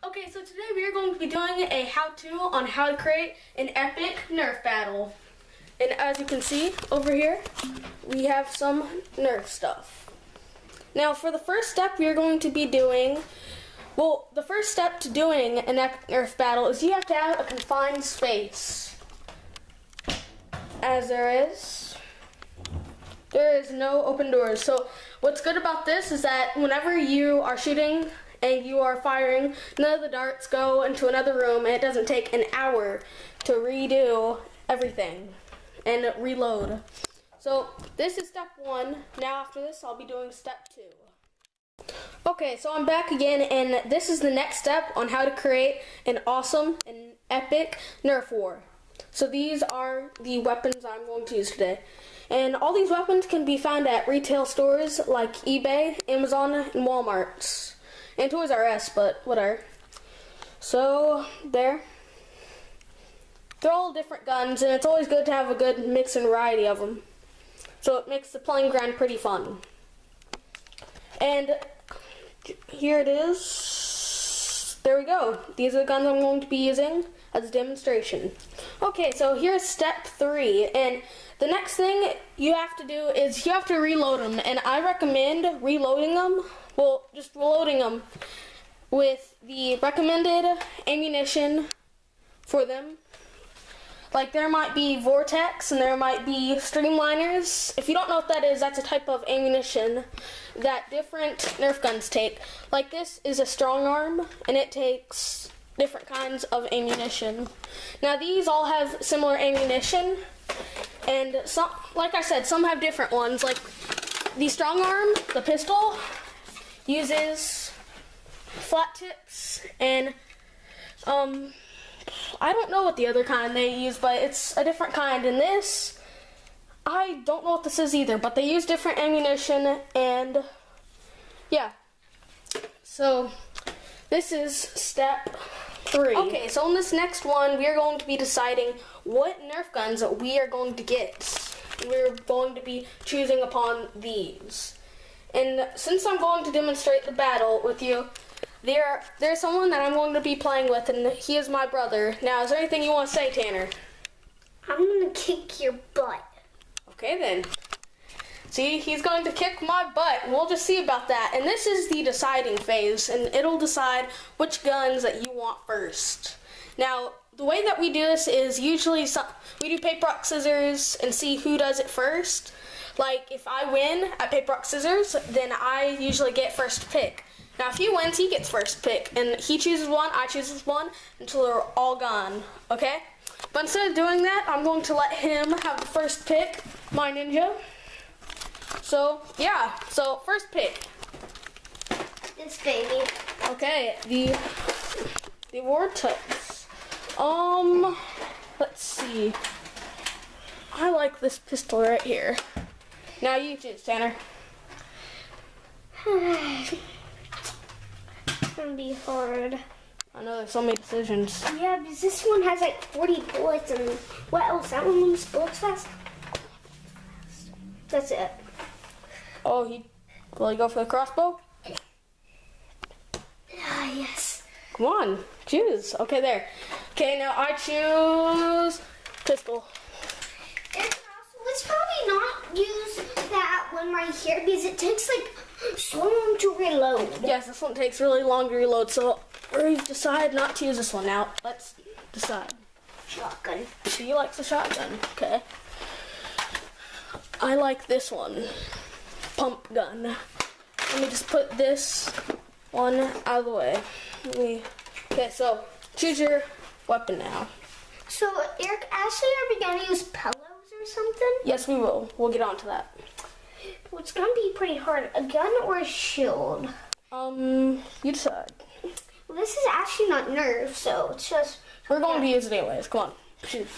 Okay, so today we are going to be doing a how-to on how to create an epic Nerf battle. And as you can see over here, we have some Nerf stuff. Now for the first step we are going to be doing, well, the first step to doing an epic Nerf battle is you have to have a confined space. As there is no open doors. So what's good about this is that whenever you are shooting and you are firing, none of the darts go into another room, and it doesn't take an hour to redo everything and reload. So this is step one. Now after this, I'll be doing step two. Okay, so I'm back again, and this is the next step on how to create an awesome and epic Nerf war. So these are the weapons I'm going to use today. And all these weapons can be found at retail stores like eBay, Amazon, and Walmart. And Toys R Us, but whatever. So, they're all different guns, and it's always good to have a good mix and variety of them. So it makes the playing ground pretty fun. And here it is. There we go. These are the guns I'm going to be using as a demonstration. Okay, so here's step 3, and the next thing you have to do is you have to reload them, and I recommend reloading them. Well, just reloading them with the recommended ammunition for them. Like there might be Vortex and there might be Streamliners. If you don't know what that is, that's a type of ammunition that different Nerf guns take. Like this is a strong arm and it takes different kinds of ammunition. Now these all have similar ammunition, and some, like I said, some have different ones. Like the strong arm, the pistol, uses flat tips, and I don't know what the other kind they use, but it's a different kind. And this, I don't know what this is either, but they use different ammunition, and yeah. So this is step 3. Okay, so in this next one, we are going to be deciding what Nerf guns we are going to get. We're going to be choosing upon these. And since I'm going to demonstrate the battle with you, there's someone that I'm going to be playing with, and he is my brother. Now, is there anything you want to say, Tanner? I'm going to kick your butt. Okay, then. See, he's going to kick my butt, and we'll just see about that. And this is the deciding phase, and it'll decide which guns that you want first. Now, the way that we do this is usually we do paper, rock, scissors, and see who does it first. Like, if I win at paper, rock, scissors, then I usually get first pick. Now, if he wins, he gets first pick, and he chooses one, I choose one, until they're all gone, okay? But instead of doing that, I'm going to let him have the first pick, my ninja. So, yeah, so first pick. This baby. Okay, the Vortex. Let's see. I like this pistol right here. Now you choose, Tanner. It's gonna be hard. I know there's so many decisions. Yeah, because this one has like 40 bullets, and what else? That one moves bullets fast. That's it. Oh, will he go for the crossbow? Ah, yes. Come on, choose. Okay, there. Okay, now I choose pistol. Let's probably not use that one right here because it takes like so long to reload. Yes, this one takes really long to reload, so we've decided not to use this one. Now, let's decide. Shotgun. She likes the shotgun. Okay. I like this one. Pump gun. Let me just put this one out of the way. Okay, so choose your weapon now. So, Eric, actually, are we going to use pillows or something? Yes, we will. We'll get on to that. Well, it's going to be pretty hard. A gun or a shield? You decide. Well, this is actually not Nerf, so it's just... We're going to use it anyways. Come on. Choose.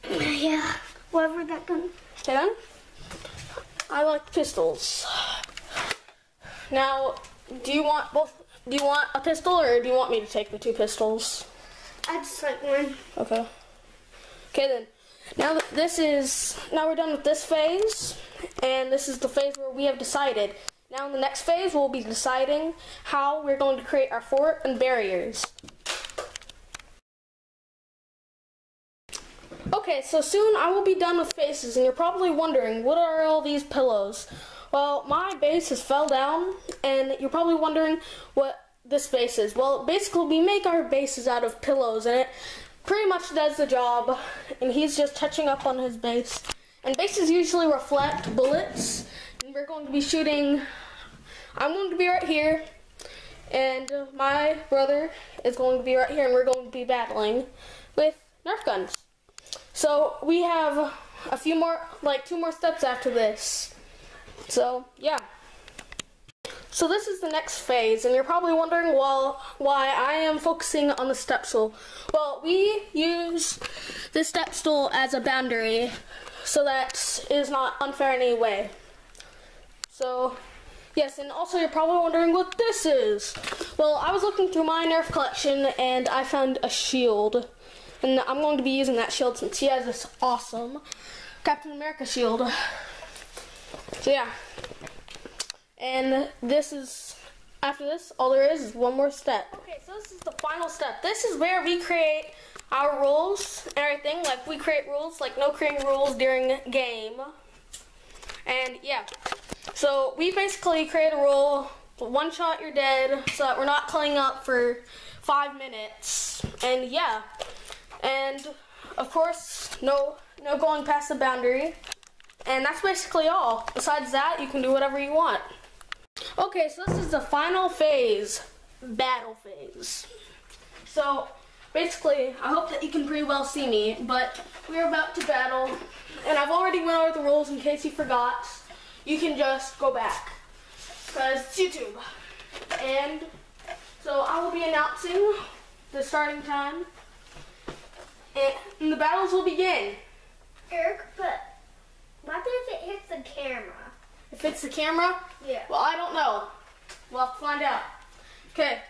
Yeah, whatever that gun. Okay then. I like pistols. Now, do you want both? Do you want a pistol, or do you want me to take the 2 pistols? I just like one. Okay. Okay then. Now we're done with this phase, and this is the phase where we have decided. Now in the next phase, we'll be deciding how we're going to create our fort and barriers. Okay, so soon I will be done with faces, and you're probably wondering, what are all these pillows? Well, my base has fell down, and you're probably wondering what this base is. Well, basically we make our bases out of pillows, and it pretty much does the job, and he's just touching up on his base. And bases usually reflect bullets, and we're going to be shooting, I'm going to be right here, and my brother is going to be right here, and we're going to be battling with Nerf guns. So we have a few more, like 2 more steps after this. So yeah. So this is the next phase, and you're probably wondering, well, why I am focusing on the step stool. Well, we use this step stool as a boundary, so that it is not unfair in any way. So yes, and also you're probably wondering what this is. Well, I was looking through my Nerf collection, and I found a shield. And I'm going to be using that shield since he has this awesome Captain America shield. So yeah. And this is, after this, all there is one more step. Okay, so this is the final step. This is where we create our rules and everything. Like, we create rules, like no creating rules during game. And yeah. So we basically create a rule, 1 shot you're dead, so that we're not cleaning up for 5 minutes. And yeah. And of course, no going past the boundary. And that's basically all. Besides that, you can do whatever you want. Okay, so this is the final phase, battle phase. So basically, I hope that you can pretty well see me, but we're about to battle. And I've already went over the rules in case you forgot. You can just go back, because it's YouTube. And so I will be announcing the starting time. And the battles will begin. Eric, but what if it hits the camera? If it's the camera? Yeah. Well, I don't know. We'll have to find out. Okay.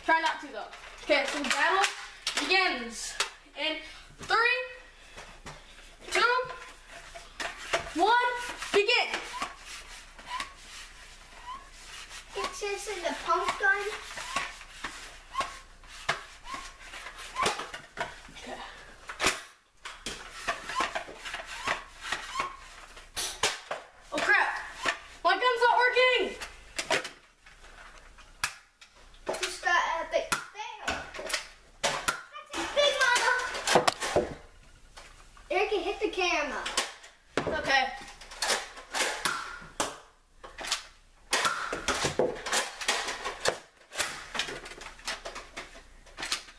Try not to, though. Okay, so the battle begins in 3, 2, 1, begin. It's just in the pump gun. Okay.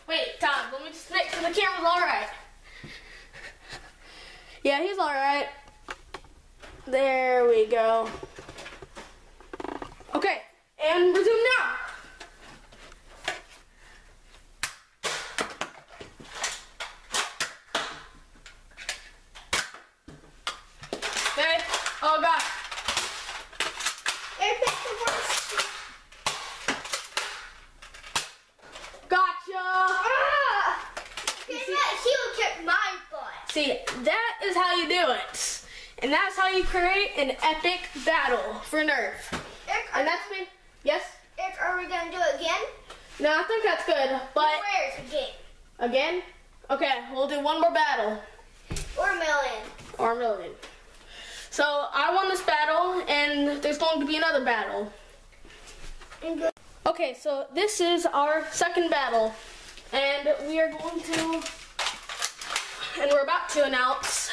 Wait, Tom, let me just make sure the camera's alright. Yeah, he's alright. There we go. Okay, and resume now. Okay. Oh God. Gotcha. See, that is how you do it, and that's how you create an epic battle for Nerf. Eric, and that's me. Yes. Eric, are we gonna do it again? No, I think that's good. But where's again? Again? Okay, we'll do one more battle. Or a million. Or a million. So I won this battle, and there's going to be another battle. Okay, so this is our second battle, and we are going to, and we're about to announce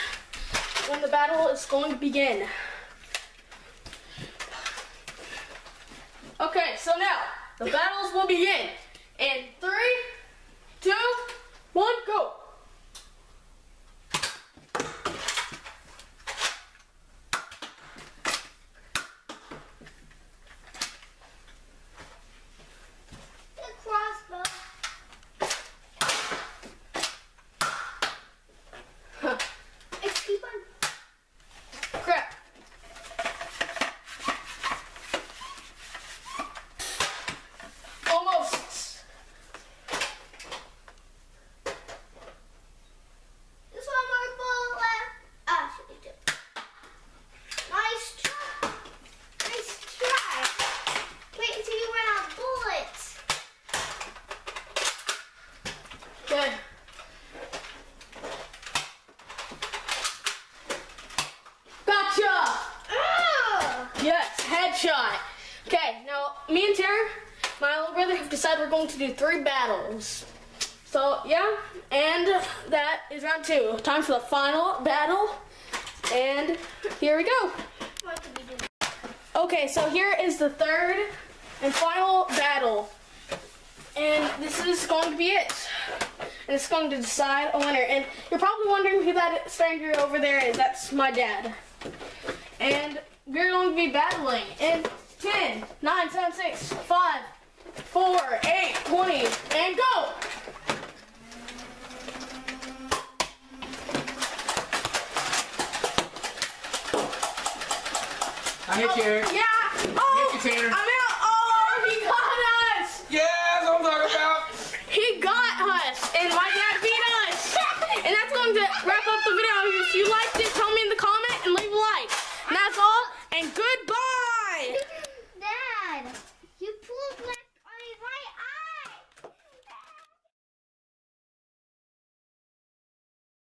when the battle is going to begin. Okay, so now the battles will begin in 3, 2, 1, go. together have decided we're going to do 3 battles. So, yeah, and that is round 2. Time for the final battle, and here we go. What did we do? Okay, so here is the 3rd and final battle, and this is going to be it. And it's going to decide a winner. And you're probably wondering who that stranger over there is. That's my dad. And we're going to be battling in 10, 9, 7, 6, 5, 4, 8, 20, and go! I hit you. Yeah! Oh! Hit you, Tanner. I'm